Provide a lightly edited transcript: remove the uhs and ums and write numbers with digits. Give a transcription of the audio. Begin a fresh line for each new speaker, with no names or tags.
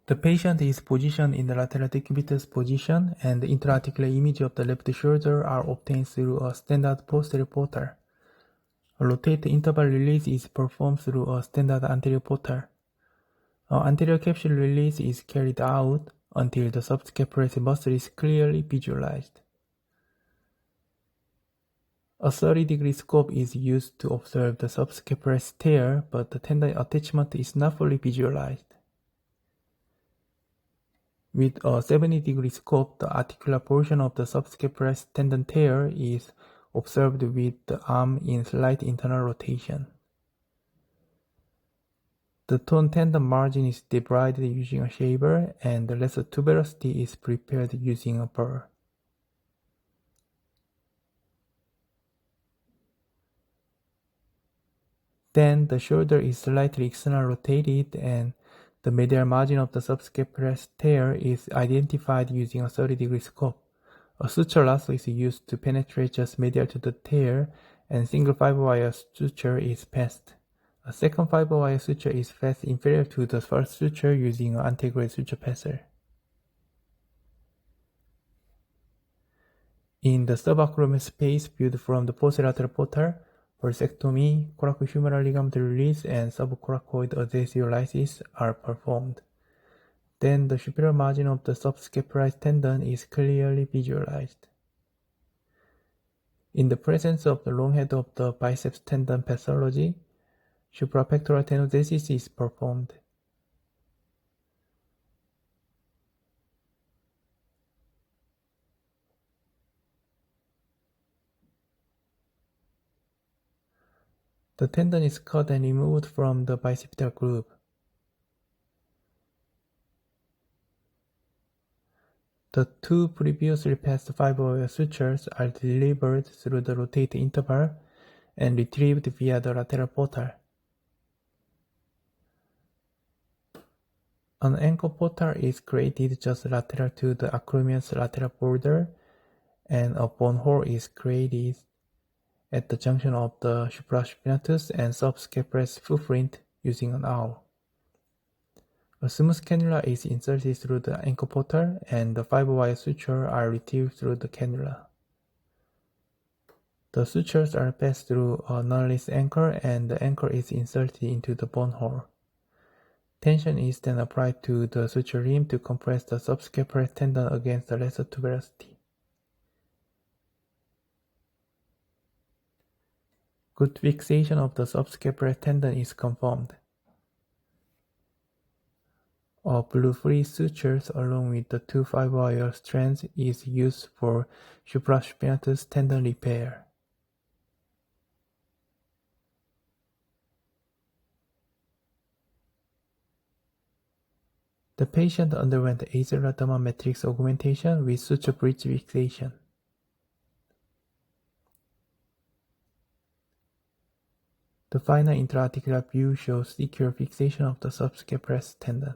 The patient is positioned in the lateral decubitus position, and the intra-articular image of the left shoulder are obtained through a standard posterior portal. A rotate interval release is performed through a standard anterior portal. An anterior capsule release is carried out until the subscapularis muscle is clearly visualized. A 30-degree scope is used to observe the subscapularis tear, but the tendon attachment is not fully visualized. With a 70-degree scope, the articular portion of the subscapularis tendon tear is observed with the arm in slight internal rotation. The torn tendon margin is debrided using a shaver, and the lesser tuberosity is prepared using a burr. Then the shoulder is slightly external rotated, and the medial margin of the subscapularis tear is identified using a 30-degree scope. A suture lasso is used to penetrate just medial to the tear, and single fiber wire suture is passed. A second fiber wire suture is passed inferior to the first suture using an antegrade suture passer. In the subacromial space viewed from the posterolateral portal, bursectomy, coracohumeral ligament release, and subcoracoid adhesiolysis are performed. Then the superior margin of the subscapularis tendon is clearly visualized. In the presence of the long head of the biceps tendon pathology, suprapectoral tenodesis is performed. The tendon is cut and removed from the bicipital groove. The two previously passed fiber sutures are delivered through the rotate interval and retrieved via the lateral portal. An ankle portal is created just lateral to the acromius lateral border, and a bone hole is created at the junction of the supraspinatus and subscapularis footprint using an awl. A smooth cannula is inserted through the ankle portal, and the fiber wire sutures are retrieved through the cannula. The sutures are passed through a knotless anchor, and the anchor is inserted into the bone hole. Tension is then applied to the suture rim to compress the subscapularis tendon against the lesser tuberosity. Good fixation of the subscapularis tendon is confirmed. A blue-free sutures along with the two fiber wire strands is used for supraspinatus tendon repair. The patient underwent aceratodermal matrix augmentation with suture bridge fixation. The final intra-articular view shows secure fixation of the subscapularis tendon.